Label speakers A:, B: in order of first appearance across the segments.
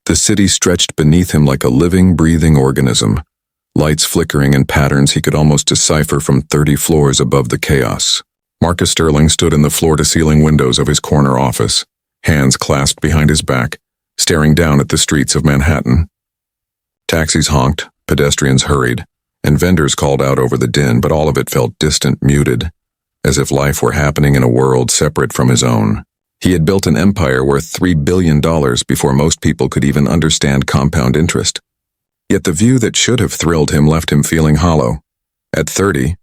A: The city stretched beneath him like a living, breathing organism, lights flickering in patterns he could almost decipher from 30 floors above the chaos. Marcus Sterling stood in the floor-to-ceiling windows of his corner office, hands clasped behind his back, staring down at the streets of Manhattan. Taxis honked, pedestrians hurried, and vendors called out over the din, but all of it felt distant, muted, as if life were happening in a world separate from his own. He had built an empire worth $3 billion before most people could even understand compound interest. Yet the view that should have thrilled him left him feeling hollow. At 30,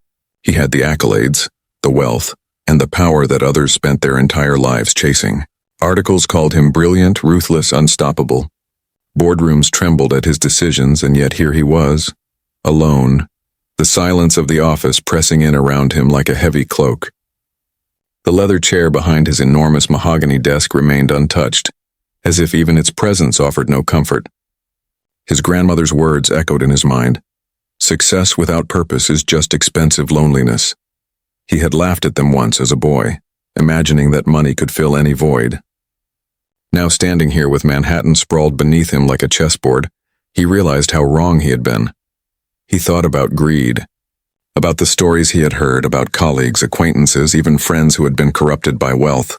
A: he had the accolades, the wealth, and the power that others spent their entire lives chasing. Articles called him brilliant, ruthless, unstoppable. Boardrooms trembled at his decisions, and yet here he was, alone, the silence of the office pressing in around him like a heavy cloak. The leather chair behind his enormous mahogany desk remained untouched, as if even its presence offered no comfort. His grandmother's words echoed in his mind. Success without purpose is just expensive loneliness. He had laughed at them once as a boy, imagining that money could fill any void. Now standing here with Manhattan sprawled beneath him like a chessboard, he realized how wrong he had been. He thought about greed, about the stories he had heard about colleagues, acquaintances, even friends who had been corrupted by wealth.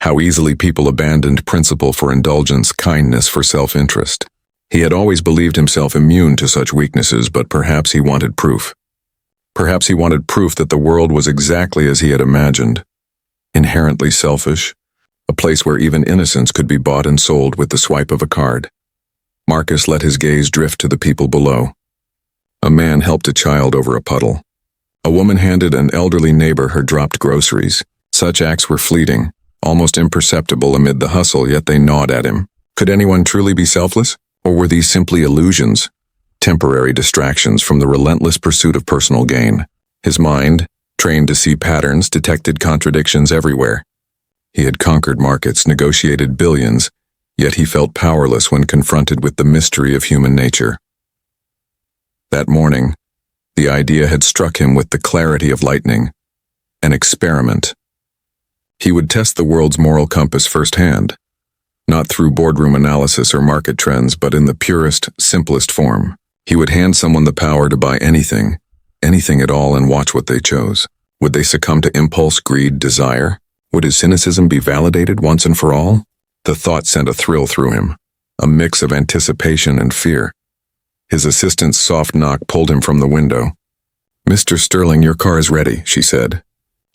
A: How easily people abandoned principle for indulgence, kindness for self-interest. He had always believed himself immune to such weaknesses, but perhaps he wanted proof. Perhaps he wanted proof that the world was exactly as he had imagined. Inherently selfish, a place where even innocence could be bought and sold with the swipe of a card. Marcus let his gaze drift to the people below. A man helped a child over a puddle. A woman handed an elderly neighbor her dropped groceries. Such acts were fleeting, almost imperceptible amid the hustle, yet they gnawed at him. Could anyone truly be selfless? Or were these simply illusions, temporary distractions from the relentless pursuit of personal gain? His mind, trained to see patterns, detected contradictions everywhere. He had conquered markets, negotiated billions, yet he felt powerless when confronted with the mystery of human nature. That morning, the idea had struck him with the clarity of lightning. An experiment. He would test the world's moral compass firsthand. Not through boardroom analysis or market trends, but in the purest, simplest form. He would hand someone the power to buy anything at all, and watch what they chose. Would they succumb to impulse, greed, desire? Would his cynicism be validated once and for all? The thought sent a thrill through him, a mix of anticipation and fear. His assistant's soft knock pulled him from the window. "Mr. Sterling, your car is ready," she said.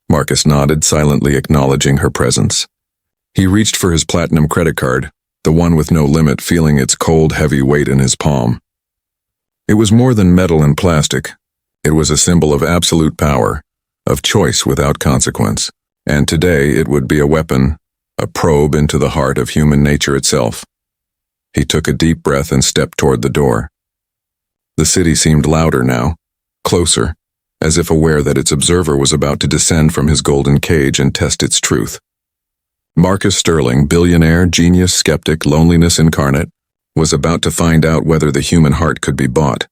A: Marcus nodded, silently acknowledging her presence. He reached for his platinum credit card, the one with no limit, feeling its cold, heavy weight in his palm. It was more than metal and plastic. It was a symbol of absolute power, of choice without consequence. And today it would be a weapon, a probe into the heart of human nature itself. He took a deep breath and stepped toward the door. The city seemed louder now, closer, as if aware that its observer was about to descend from his golden cage and test its truth. Marcus Sterling, billionaire, genius, skeptic, loneliness incarnate, was about to find out whether the human heart could be bought,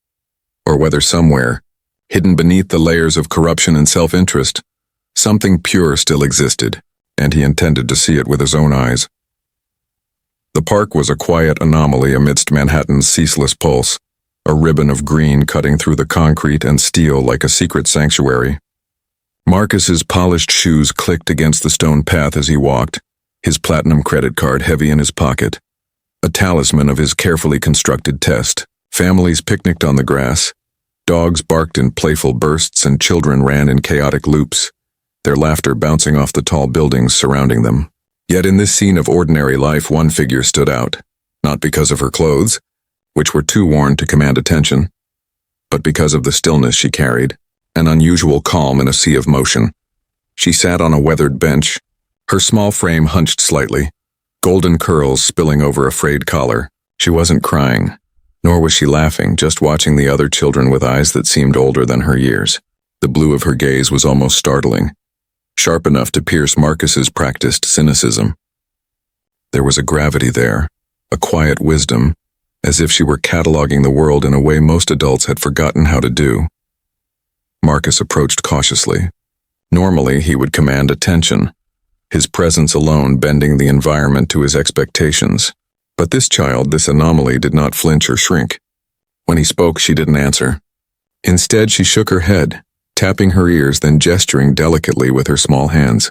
A: or whether somewhere, hidden beneath the layers of corruption and self-interest, something pure still existed, and he intended to see it with his own eyes. The park was a quiet anomaly amidst Manhattan's ceaseless pulse, a ribbon of green cutting through the concrete and steel like a secret sanctuary. Marcus's polished shoes clicked against the stone path as he walked, his platinum credit card heavy in his pocket, a talisman of his carefully constructed test. Families picnicked on the grass, dogs barked in playful bursts, and children ran in chaotic loops, their laughter bouncing off the tall buildings surrounding them. Yet in this scene of ordinary life, one figure stood out, not because of her clothes, which were too worn to command attention, but because of the stillness she carried, an unusual calm in a sea of motion. She sat on a weathered bench, her small frame hunched slightly, golden curls spilling over a frayed collar. She wasn't crying, nor was she laughing, just watching the other children with eyes that seemed older than her years. The blue of her gaze was almost startling, sharp enough to pierce Marcus's practiced cynicism. There was a gravity there, a quiet wisdom, as if she were cataloging the world in a way most adults had forgotten how to do. Marcus approached cautiously. Normally, he would command attention, his presence alone bending the environment to his expectations. But this child, this anomaly, did not flinch or shrink. When he spoke, she didn't answer. Instead, she shook her head, tapping her ears, then gesturing delicately with her small hands.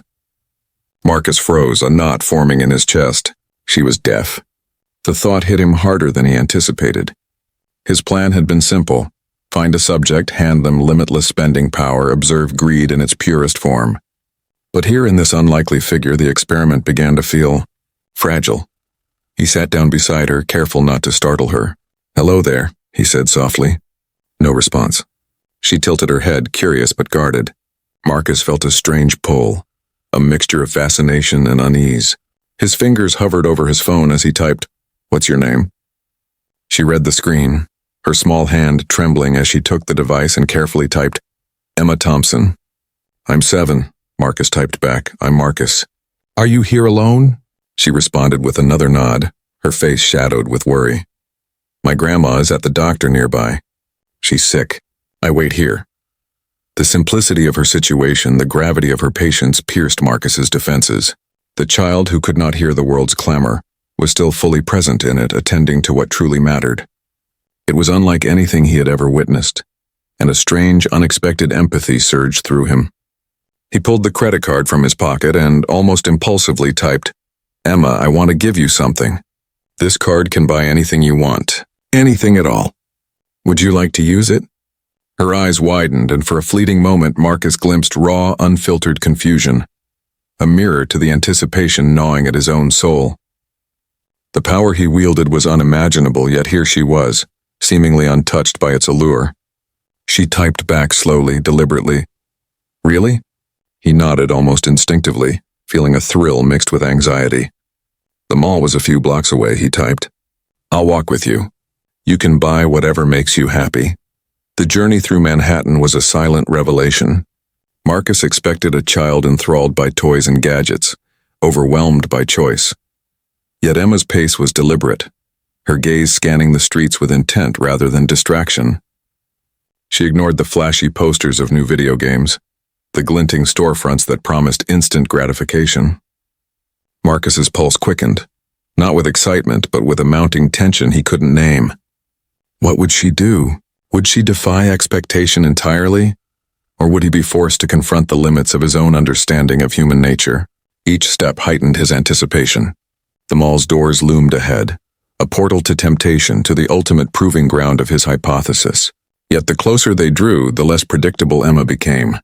A: Marcus froze, a knot forming in his chest. She was deaf. The thought hit him harder than he anticipated. His plan had been simple. Find a subject, hand them limitless spending power, observe greed in its purest form. But here in this unlikely figure, the experiment began to feel fragile. He sat down beside her, careful not to startle her. "Hello there," he said softly. No response. She tilted her head, curious but guarded. Marcus felt a strange pull, a mixture of fascination and unease. His fingers hovered over his phone as he typed, "What's your name?" She read the screen, her small hand trembling as she took the device and carefully typed, "Emma Thompson." "I'm 7, Marcus typed back. "I'm Marcus." "Are you here alone?" She responded with another nod, her face shadowed with worry. "My grandma is at the doctor nearby. She's sick. I wait here." The simplicity of her situation, the gravity of her patience pierced Marcus's defenses. The child who could not hear the world's clamor was still fully present in it, attending to what truly mattered. It was unlike anything he had ever witnessed, and a strange, unexpected empathy surged through him. He pulled the credit card from his pocket and almost impulsively typed, "Emma, I want to give you something. This card can buy anything you want. Anything at all. Would you like to use it?" Her eyes widened, and for a fleeting moment Marcus glimpsed raw, unfiltered confusion, a mirror to the anticipation gnawing at his own soul. The power he wielded was unimaginable, yet here she was, seemingly untouched by its allure. She typed back slowly, deliberately, "Really?" He nodded almost instinctively, feeling a thrill mixed with anxiety. "The mall was a few blocks away," he typed. "I'll walk with you. You can buy whatever makes you happy." The journey through Manhattan was a silent revelation. Marcus expected a child enthralled by toys and gadgets, overwhelmed by choice. Yet Emma's pace was deliberate, her gaze scanning the streets with intent rather than distraction. She ignored the flashy posters of new video games, the glinting storefronts that promised instant gratification. Marcus's pulse quickened, not with excitement, but with a mounting tension he couldn't name. What would she do? Would she defy expectation entirely? Or would he be forced to confront the limits of his own understanding of human nature? Each step heightened his anticipation. The mall's doors loomed ahead, a portal to temptation, to the ultimate proving ground of his hypothesis. Yet the closer they drew, the less predictable Emma became.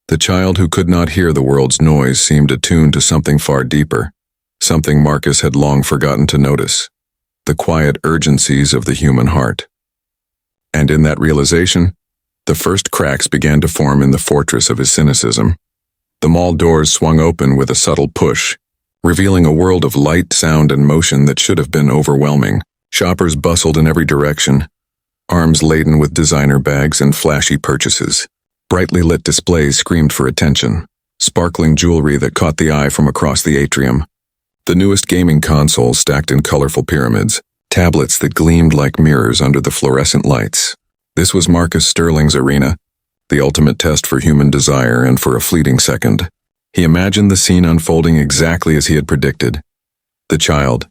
A: The child who could not hear the world's noise seemed attuned to something far deeper, something Marcus had long forgotten to notice, the quiet urgencies of the human heart. And in that realization, the first cracks began to form in the fortress of his cynicism. The mall doors swung open with a subtle push, revealing a world of light, sound, and motion that should have been overwhelming. Shoppers bustled in every direction, arms laden with designer bags and flashy purchases. Brightly lit displays screamed for attention, sparkling jewelry that caught the eye from across the atrium. The newest gaming consoles stacked in colorful pyramids, tablets that gleamed like mirrors under the fluorescent lights. This was Marcus Sterling's arena, the ultimate test for human desire, and for a fleeting second, he imagined the scene unfolding exactly as he had predicted. The child,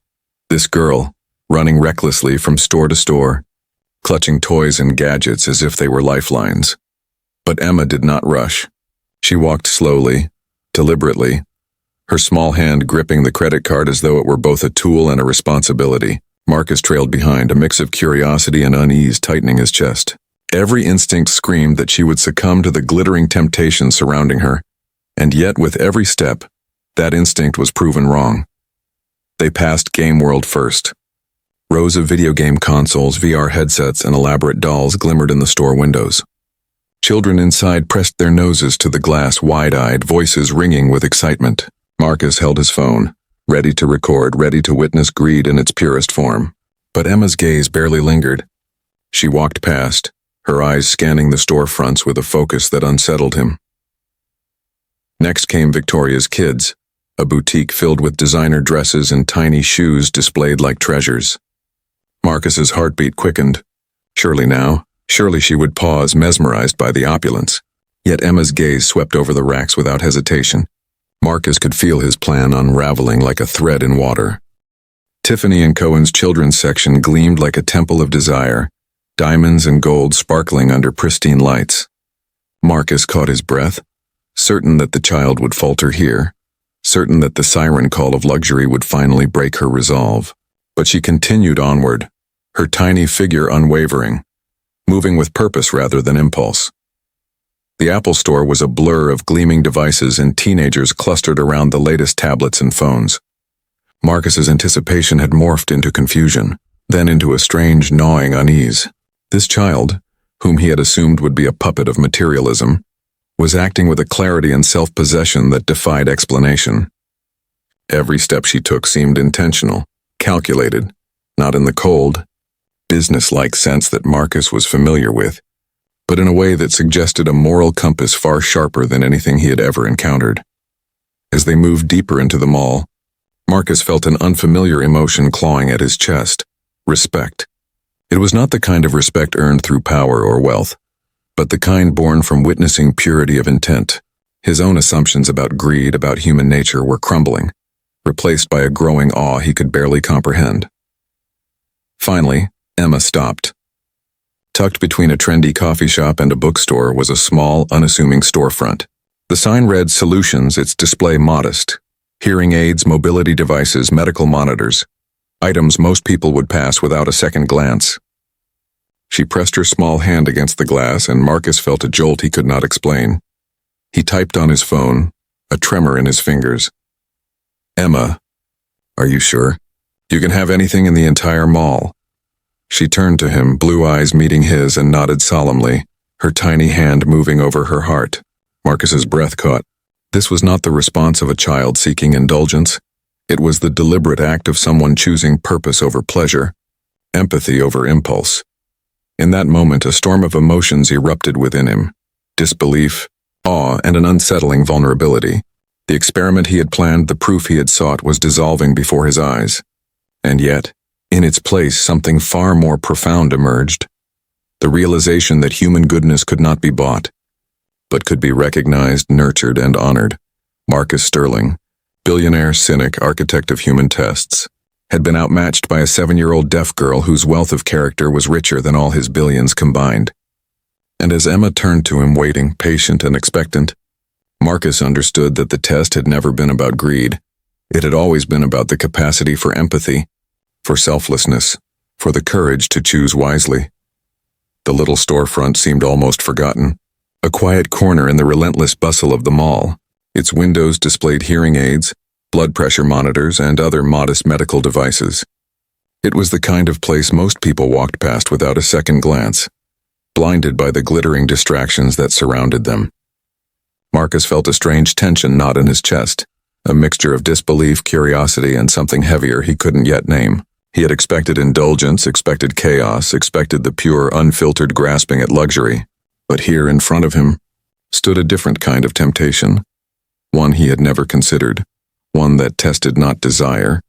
A: this girl, running recklessly from store to store, clutching toys and gadgets as if they were lifelines. But Emma did not rush. She walked slowly, deliberately, her small hand gripping the credit card as though it were both a tool and a responsibility. Marcus trailed behind, a mix of curiosity and unease tightening his chest. Every instinct screamed that she would succumb to the glittering temptation surrounding her, and yet with every step, that instinct was proven wrong. They passed Game World first. Rows of video game consoles, VR headsets, and elaborate dolls glimmered in the store windows. Children inside pressed their noses to the glass, wide-eyed, voices ringing with excitement. Marcus held his phone, ready to record, ready to witness greed in its purest form. But Emma's gaze barely lingered. She walked past, her eyes scanning the storefronts with a focus that unsettled him. Next came Victoria's Kids, a boutique filled with designer dresses and tiny shoes displayed like treasures. Marcus's heartbeat quickened. Surely she would pause, mesmerized by the opulence. Yet Emma's gaze swept over the racks without hesitation. Marcus could feel his plan unraveling like a thread in water. Tiffany and Cohen's children's section gleamed like a temple of desire, diamonds and gold sparkling under pristine lights. Marcus caught his breath, certain that the child would falter here, certain that the siren call of luxury would finally break her resolve. But she continued onward, her tiny figure unwavering, moving with purpose rather than impulse. The Apple Store was a blur of gleaming devices and teenagers clustered around the latest tablets and phones. Marcus's anticipation had morphed into confusion, then into a strange gnawing unease. This child, whom he had assumed would be a puppet of materialism, was acting with a clarity and self-possession that defied explanation. Every step she took seemed intentional, calculated, not in the cold, business-like sense that Marcus was familiar with, but in a way that suggested a moral compass far sharper than anything he had ever encountered. As they moved deeper into the mall, Marcus felt an unfamiliar emotion clawing at his chest: respect. It was not the kind of respect earned through power or wealth, but the kind born from witnessing purity of intent. His own assumptions about greed, about human nature, were crumbling, replaced by a growing awe he could barely comprehend. Finally, Emma stopped. Tucked between a trendy coffee shop and a bookstore was a small, unassuming storefront. The sign read Solutions, its display modest. Hearing aids, mobility devices, medical monitors. Items most people would pass without a second glance. She pressed her small hand against the glass, and Marcus felt a jolt he could not explain. He typed on his phone, a tremor in his fingers. "Emma, are you sure? You can have anything in the entire mall." She turned to him, blue eyes meeting his, and nodded solemnly, her tiny hand moving over her heart. Marcus's breath caught. This was not the response of a child seeking indulgence. It was the deliberate act of someone choosing purpose over pleasure, empathy over impulse. In that moment, a storm of emotions erupted within him: disbelief, awe, and an unsettling vulnerability. The experiment he had planned, the proof he had sought, was dissolving before his eyes. And yet, in its place, something far more profound emerged: the realization that human goodness could not be bought, but could be recognized, nurtured, and honored. Marcus Sterling, billionaire, cynic, architect of human tests, had been outmatched by a 7-year-old deaf girl whose wealth of character was richer than all his billions combined. And as Emma turned to him, waiting, patient and expectant, Marcus understood that the test had never been about greed. It had always been about the capacity for empathy, for selflessness, for the courage to choose wisely. The little storefront seemed almost forgotten, a quiet corner in the relentless bustle of the mall. Its windows displayed hearing aids, blood pressure monitors, and other modest medical devices. It was the kind of place most people walked past without a second glance, blinded by the glittering distractions that surrounded them. Marcus felt a strange tension knot in his chest, a mixture of disbelief, curiosity, and something heavier he couldn't yet name. He had expected indulgence, expected chaos, expected the pure, unfiltered grasping at luxury. But here in front of him stood a different kind of temptation, one he had never considered, one that tested not desire,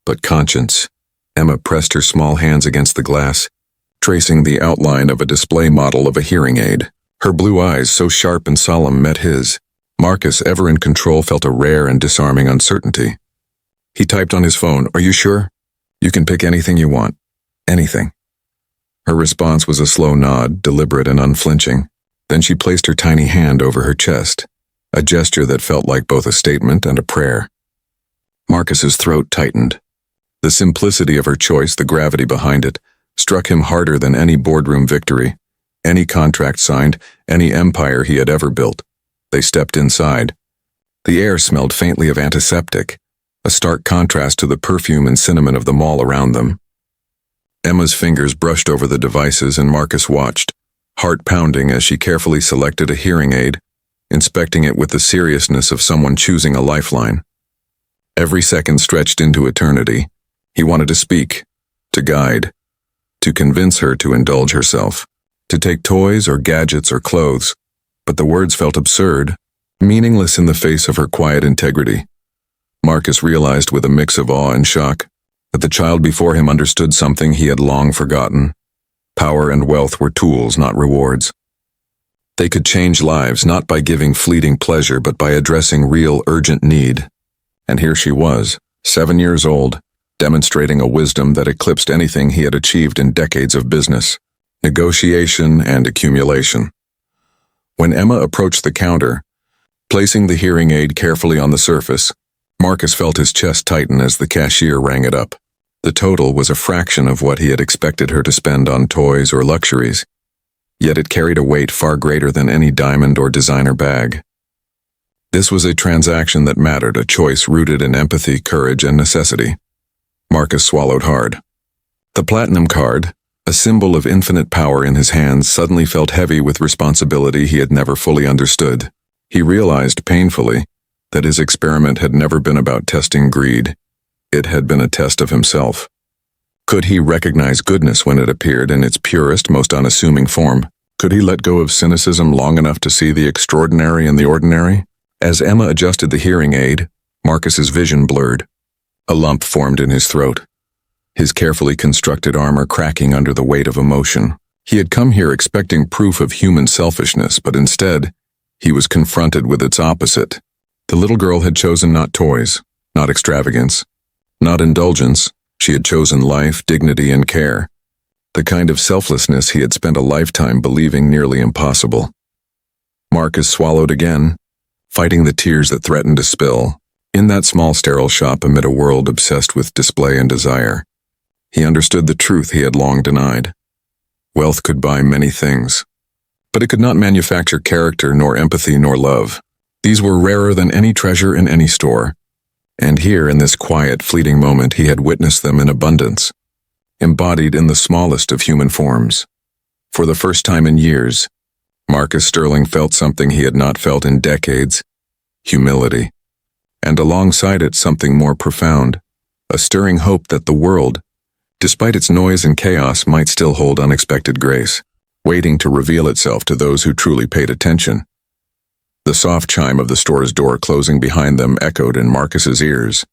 A: but conscience. Emma pressed her small hands against the glass, tracing the outline of a display model of a hearing aid. Her blue eyes, so sharp and solemn, met his. Marcus, ever in control, felt a rare and disarming uncertainty. He typed on his phone, "Are you sure? You can pick anything you want. Anything." Her response was a slow nod, deliberate and unflinching. Then she placed her tiny hand over her chest, a gesture that felt like both a statement and a prayer. Marcus's throat tightened. The simplicity of her choice, the gravity behind it, struck him harder than any boardroom victory, any contract signed, any empire he had ever built. They stepped inside. The air smelled faintly of antiseptic, a stark contrast to the perfume and cinnamon of the mall around them. Emma's fingers brushed over the devices, and Marcus watched, heart pounding as she carefully selected a hearing aid, inspecting it with the seriousness of someone choosing a lifeline. Every second stretched into eternity. He wanted to speak, to guide, to convince her to indulge herself, to take toys or gadgets or clothes, but the words felt absurd, meaningless in the face of her quiet integrity. Marcus realized with a mix of awe and shock that the child before him understood something he had long forgotten. Power and wealth were tools, not rewards. They could change lives, not by giving fleeting pleasure, but by addressing real, urgent need. And here she was, 7 years old, demonstrating a wisdom that eclipsed anything he had achieved in decades of business, negotiation, and accumulation. When Emma approached the counter, placing the hearing aid carefully on the surface, Marcus felt his chest tighten as the cashier rang it up. The total was a fraction of what he had expected her to spend on toys or luxuries, yet it carried a weight far greater than any diamond or designer bag. This was a transaction that mattered, a choice rooted in empathy, courage, and necessity. Marcus swallowed hard. The platinum card, a symbol of infinite power in his hands, suddenly felt heavy with responsibility he had never fully understood. He realized painfully that his experiment had never been about testing greed. It had been a test of himself. Could he recognize goodness when it appeared in its purest, most unassuming form? Could he let go of cynicism long enough to see the extraordinary in the ordinary? As Emma adjusted the hearing aid, Marcus's vision blurred. A lump formed in his throat, his carefully constructed armor cracking under the weight of emotion. He had come here expecting proof of human selfishness, but instead, he was confronted with its opposite. The little girl had chosen not toys, not extravagance, not indulgence. She had chosen life, dignity, and care, the kind of selflessness he had spent a lifetime believing nearly impossible. Marcus swallowed again, fighting the tears that threatened to spill. In that small sterile shop amid a world obsessed with display and desire, he understood the truth he had long denied. Wealth could buy many things, but it could not manufacture character, nor empathy, nor love. These were rarer than any treasure in any store, and here in this quiet, fleeting moment he had witnessed them in abundance, embodied in the smallest of human forms. For the first time in years, Marcus Sterling felt something he had not felt in decades: humility. And alongside it something more profound, a stirring hope that the world, despite its noise and chaos, might still hold unexpected grace, waiting to reveal itself to those who truly paid attention. The soft chime of the store's door closing behind them echoed in Marcus's ears,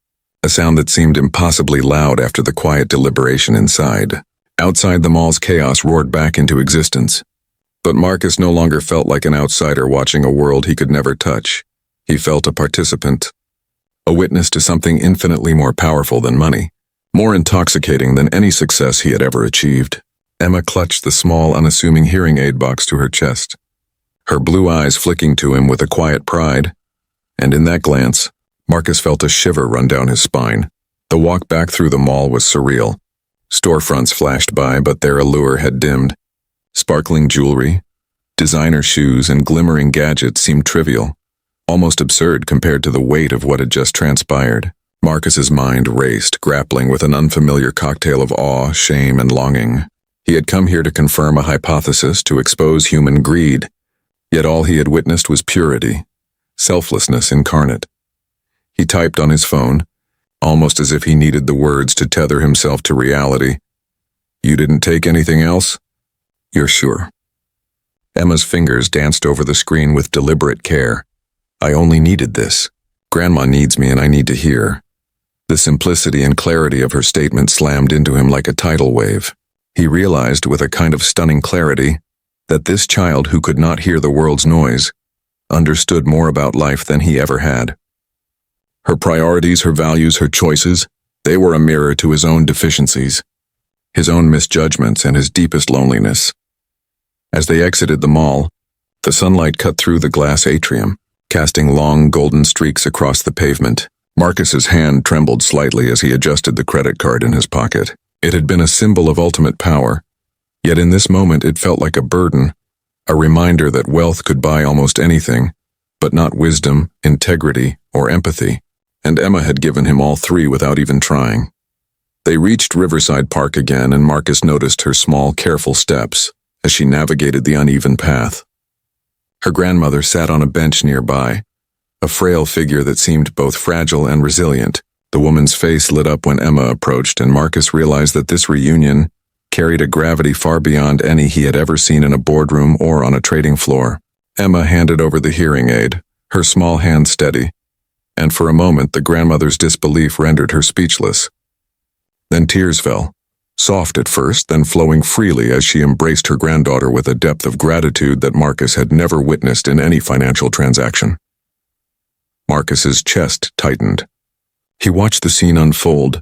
A: a sound that seemed impossibly loud after the quiet deliberation inside. Outside, the mall's chaos roared back into existence. But Marcus no longer felt like an outsider watching a world he could never touch. He felt a participant, a witness to something infinitely more powerful than money, more intoxicating than any success he had ever achieved. Emma clutched the small, unassuming hearing aid box to her chest, her blue eyes flicking to him with a quiet pride, and in that glance, Marcus felt a shiver run down his spine. The walk back through the mall was surreal. Storefronts flashed by, but their allure had dimmed. Sparkling jewelry, designer shoes, and glimmering gadgets seemed trivial, almost absurd compared to the weight of what had just transpired. Marcus's mind raced, grappling with an unfamiliar cocktail of awe, shame, and longing. He had come here to confirm a hypothesis, to expose human greed, yet all he had witnessed was purity, selflessness incarnate. He typed on his phone, almost as if he needed the words to tether himself to reality. "You didn't take anything else? You're sure?" Emma's fingers danced over the screen with deliberate care. "I only needed this. Grandma needs me and I need to hear." The simplicity and clarity of her statement slammed into him like a tidal wave. He realized with a kind of stunning clarity that this child who could not hear the world's noise understood more about life than he ever had. Her priorities, her values, her choices, they were a mirror to his own deficiencies, his own misjudgments, and his deepest loneliness. As they exited the mall, the sunlight cut through the glass atrium, casting long golden streaks across the pavement. Marcus's hand trembled slightly as he adjusted the credit card in his pocket. It had been a symbol of ultimate power, yet in this moment it felt like a burden, a reminder that wealth could buy almost anything, but not wisdom, integrity, or empathy. And Emma had given him all three without even trying. They reached Riverside Park again, and Marcus noticed her small, careful steps as she navigated the uneven path. Her grandmother sat on a bench nearby, a frail figure that seemed both fragile and resilient. The woman's face lit up when Emma approached, and Marcus realized that this reunion carried a gravity far beyond any he had ever seen in a boardroom or on a trading floor. Emma handed over the hearing aid, her small hand steady, and for a moment the grandmother's disbelief rendered her speechless. Then tears fell, soft at first, then flowing freely as she embraced her granddaughter with a depth of gratitude that Marcus had never witnessed in any financial transaction. Marcus's chest tightened. He watched the scene unfold,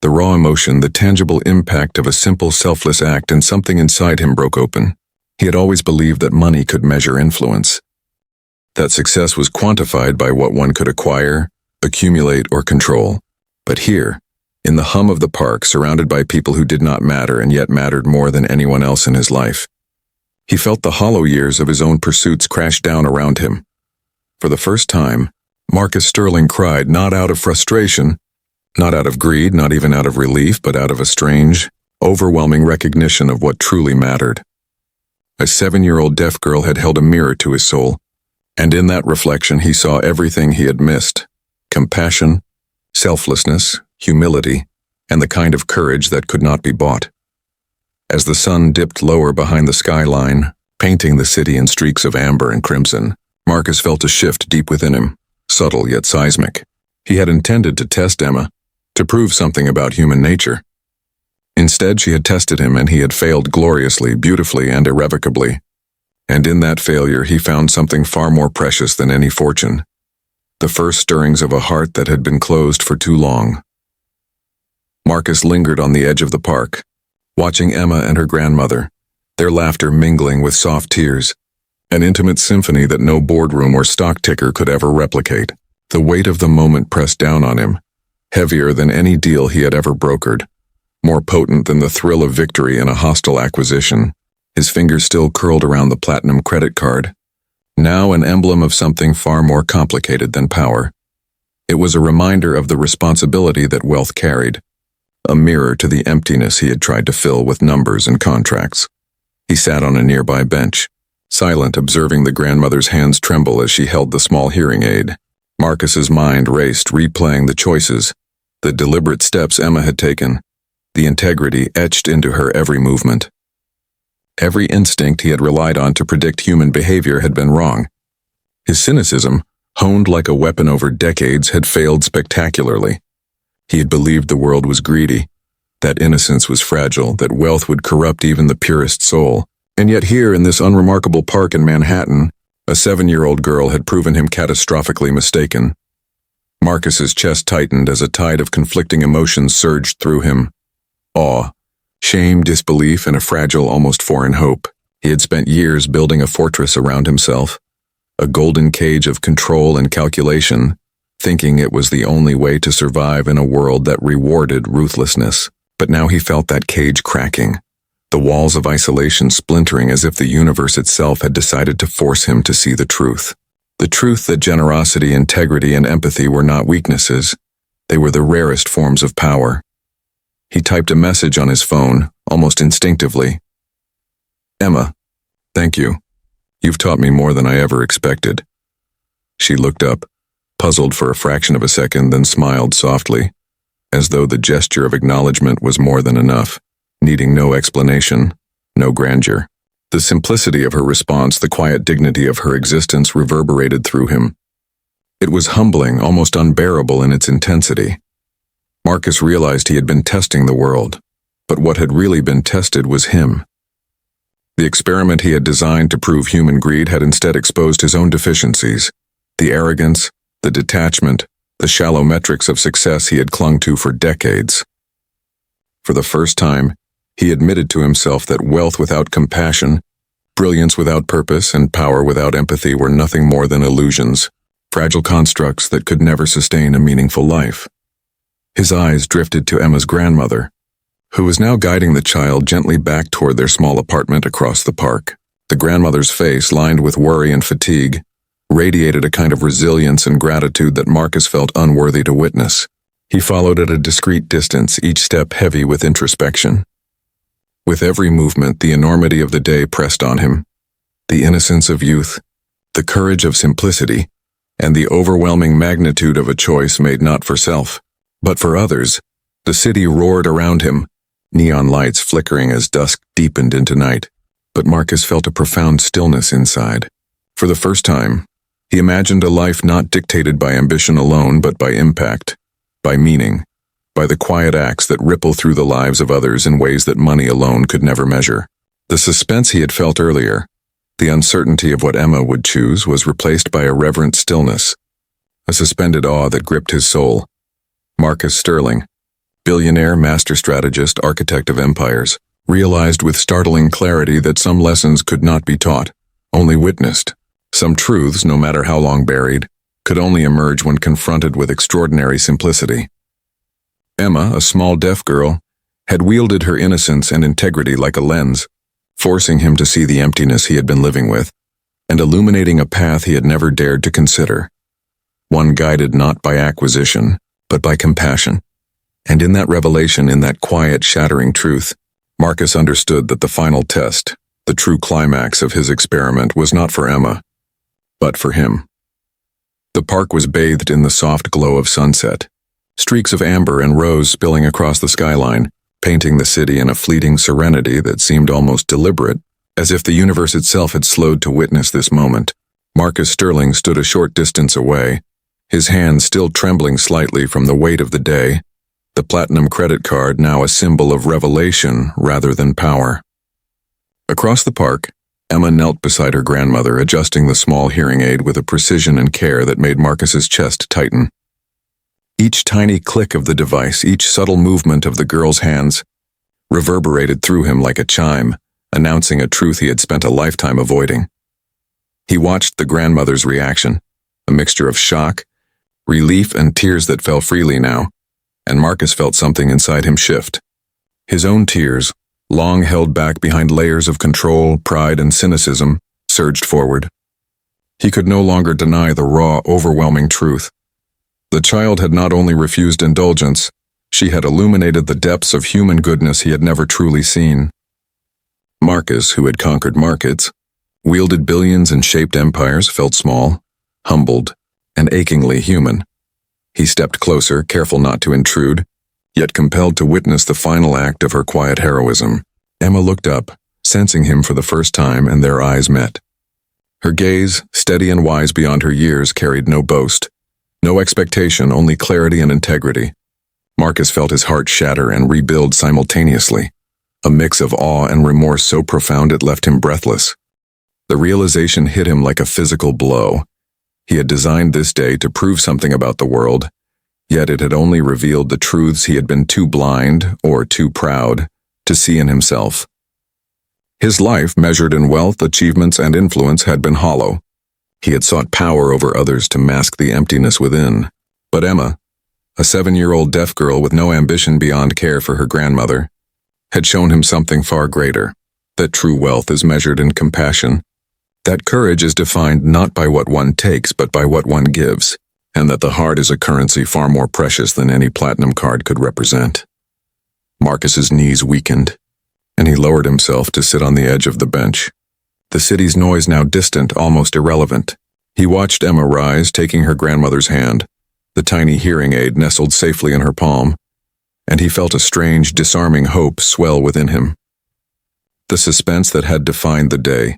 A: The raw emotion, the tangible impact of a simple, selfless act, and something inside him broke open. He had always believed that money could measure influence, that success was quantified by what one could acquire, accumulate, or control. But here, in the hum of the park, surrounded by people who did not matter and yet mattered more than anyone else in his life, he felt the hollow years of his own pursuits crash down around him. For the first time, Marcus Sterling cried, not out of frustration, not out of greed, not even out of relief, but out of a strange, overwhelming recognition of what truly mattered. A 7-year-old deaf girl had held a mirror to his soul, and in that reflection he saw everything he had missed: compassion, selflessness, humility, and the kind of courage that could not be bought. As the sun dipped lower behind the skyline, painting the city in streaks of amber and crimson, Marcus felt a shift deep within him, subtle yet seismic. He had intended to test Emma, to prove something about human nature. Instead, she had tested him, and he had failed gloriously, beautifully, and irrevocably. And in that failure, he found something far more precious than any fortune: the first stirrings of a heart that had been closed for too long. Marcus lingered on the edge of the park, watching Emma and her grandmother, their laughter mingling with soft tears, an intimate symphony that no boardroom or stock ticker could ever replicate. The weight of the moment pressed down on him, heavier than any deal he had ever brokered, more potent than the thrill of victory in a hostile acquisition. His fingers still curled around the platinum credit card, now an emblem of something far more complicated than power. It was a reminder of the responsibility that wealth carried, a mirror to the emptiness he had tried to fill with numbers and contracts. He sat on a nearby bench, silent, observing the grandmother's hands tremble as she held the small hearing aid. Marcus's mind raced, replaying the choices, the deliberate steps Emma had taken, the integrity etched into her every movement. Every instinct he had relied on to predict human behavior had been wrong. His cynicism, honed like a weapon over decades, had failed spectacularly. He had believed the world was greedy, that innocence was fragile, that wealth would corrupt even the purest soul. And yet here, in this unremarkable park in Manhattan, a 7-year-old girl had proven him catastrophically mistaken. Marcus's chest tightened as a tide of conflicting emotions surged through him: awe, shame, disbelief, and a fragile, almost foreign hope. He had spent years building a fortress around himself, a golden cage of control and calculation, thinking it was the only way to survive in a world that rewarded ruthlessness. But now he felt that cage cracking, the walls of isolation splintering, as if the universe itself had decided to force him to see the truth. The truth that generosity, integrity, and empathy were not weaknesses. They were the rarest forms of power. He typed a message on his phone, almost instinctively. "Emma, thank you. You've taught me more than I ever expected." She looked up, puzzled for a fraction of a second, then smiled softly, as though the gesture of acknowledgement was more than enough, needing no explanation, no grandeur. The simplicity of her response, the quiet dignity of her existence reverberated through him. It was humbling, almost unbearable in its intensity. Marcus realized he had been testing the world, but what had really been tested was him. The experiment he had designed to prove human greed had instead exposed his own deficiencies, the arrogance, the detachment, the shallow metrics of success he had clung to for decades. For the first time, he admitted to himself that wealth without compassion, brilliance without purpose, and power without empathy were nothing more than illusions, fragile constructs that could never sustain a meaningful life. His eyes drifted to Emma's grandmother, who was now guiding the child gently back toward their small apartment across the park. The grandmother's face, lined with worry and fatigue, radiated a kind of resilience and gratitude that Marcus felt unworthy to witness. He followed at a discreet distance, each step heavy with introspection. With every movement, the enormity of the day pressed on him, the innocence of youth, the courage of simplicity, and the overwhelming magnitude of a choice made not for self, but for others. The city roared around him, neon lights flickering as dusk deepened into night. But Marcus felt a profound stillness inside. For the first time, he imagined a life not dictated by ambition alone, but by impact, by meaning, by the quiet acts that ripple through the lives of others in ways that money alone could never measure. The suspense he had felt earlier, the uncertainty of what Emma would choose, was replaced by a reverent stillness, a suspended awe that gripped his soul. Marcus Sterling, Billionaire, master strategist, architect of empires, realized with startling clarity that some lessons could not be taught, only witnessed. Some truths, no matter how long buried, could only emerge when confronted with extraordinary simplicity. Emma, a small deaf girl, had wielded her innocence and integrity like a lens, forcing him to see the emptiness he had been living with, and illuminating a path he had never dared to consider. One guided not by acquisition, but by compassion. And in that revelation, in that quiet, shattering truth, Marcus understood that the final test, the true climax of his experiment, was not for Emma, but for him. The park was bathed in the soft glow of sunset, streaks of amber and rose spilling across the skyline, painting the city in a fleeting serenity that seemed almost deliberate, as if the universe itself had slowed to witness this moment. Marcus Sterling stood a short distance away, his hands still trembling slightly from the weight of the day, the platinum credit card now a symbol of revelation rather than power. Across the park, Emma knelt beside her grandmother, adjusting the small hearing aid with a precision and care that made Marcus's chest tighten. Each tiny click of the device, each subtle movement of the girl's hands, reverberated through him like a chime, announcing a truth he had spent a lifetime avoiding. He watched the grandmother's reaction, a mixture of shock, relief, and tears that fell freely now, and Marcus felt something inside him shift. His own tears, long held back behind layers of control, pride, and cynicism, surged forward. He could no longer deny the raw, overwhelming truth. The child had not only refused indulgence, she had illuminated the depths of human goodness he had never truly seen. Marcus, who had conquered markets, wielded billions and shaped empires, felt small, humbled, and achingly human. He stepped closer, careful not to intrude, yet compelled to witness the final act of her quiet heroism. Emma looked up, sensing him for the first time, and their eyes met. Her gaze, steady and wise beyond her years, carried no boast, no expectation, only clarity and integrity. Marcus felt his heart shatter and rebuild simultaneously, a mix of awe and remorse so profound it left him breathless. The realization hit him like a physical blow. He had designed this day to prove something about the world, yet it had only revealed the truths he had been too blind or too proud to see in himself. His life, measured in wealth, achievements, and influence, had been hollow. He had sought power over others to mask the emptiness within. But Emma, a 7-year-old deaf girl with no ambition beyond care for her grandmother, had shown him something far greater, that true wealth is measured in compassion, that courage is defined not by what one takes but by what one gives, and that the heart is a currency far more precious than any platinum card could represent. Marcus's knees weakened, and he lowered himself to sit on the edge of the bench. The city's noise now distant, almost irrelevant. He watched Emma rise, taking her grandmother's hand, the tiny hearing aid nestled safely in her palm, and he felt a strange, disarming hope swell within him. The suspense that had defined the day,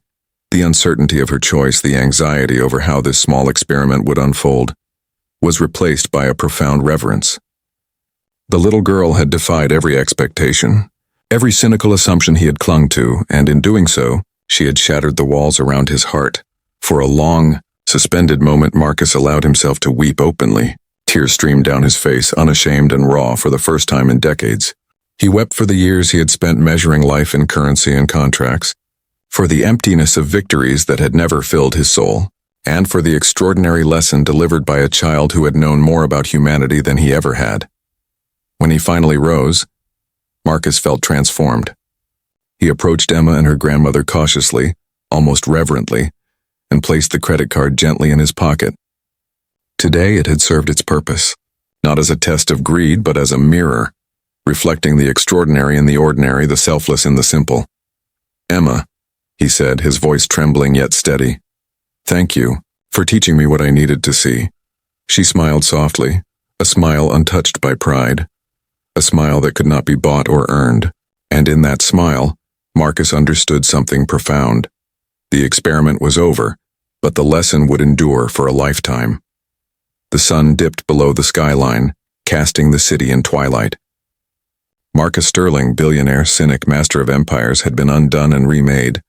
A: the uncertainty of her choice, the anxiety over how this small experiment would unfold, was replaced by a profound reverence. The little girl had defied every expectation, every cynical assumption he had clung to, and in doing so, she had shattered the walls around his heart. For a long, suspended moment, Marcus allowed himself to weep openly. Tears streamed down his face, unashamed and raw for the first time in decades. He wept for the years he had spent measuring life in currency and contracts, for the emptiness of victories that had never filled his soul, and for the extraordinary lesson delivered by a child who had known more about humanity than he ever had. When he finally rose, Marcus felt transformed. He approached Emma and her grandmother cautiously, almost reverently, and placed the credit card gently in his pocket. Today it had served its purpose, not as a test of greed but as a mirror, reflecting the extraordinary in the ordinary, the selfless in the simple. "Emma," he said, his voice trembling yet steady, "thank you for teaching me what I needed to see." She smiled softly, a smile untouched by pride, a smile that could not be bought or earned, and in that smile, Marcus understood something profound. The experiment was over, but the lesson would endure for a lifetime. The sun dipped below the skyline, casting the city in twilight. Marcus Sterling, billionaire, cynic, master of empires, had been undone and remade,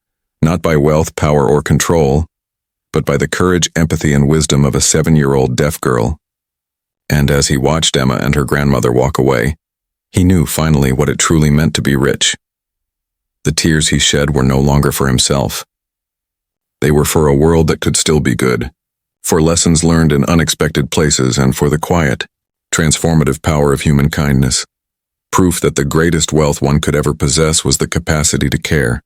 A: not by wealth, power, or control, but by the courage, empathy, and wisdom of a 7-year-old deaf girl. And as he watched Emma and her grandmother walk away, He knew finally what it truly meant to be rich. The tears he shed were no longer for himself. They were for a world that could still be good, for lessons learned in unexpected places, and for the quiet, transformative power of human kindness. Proof that the greatest wealth one could ever possess was the capacity to care.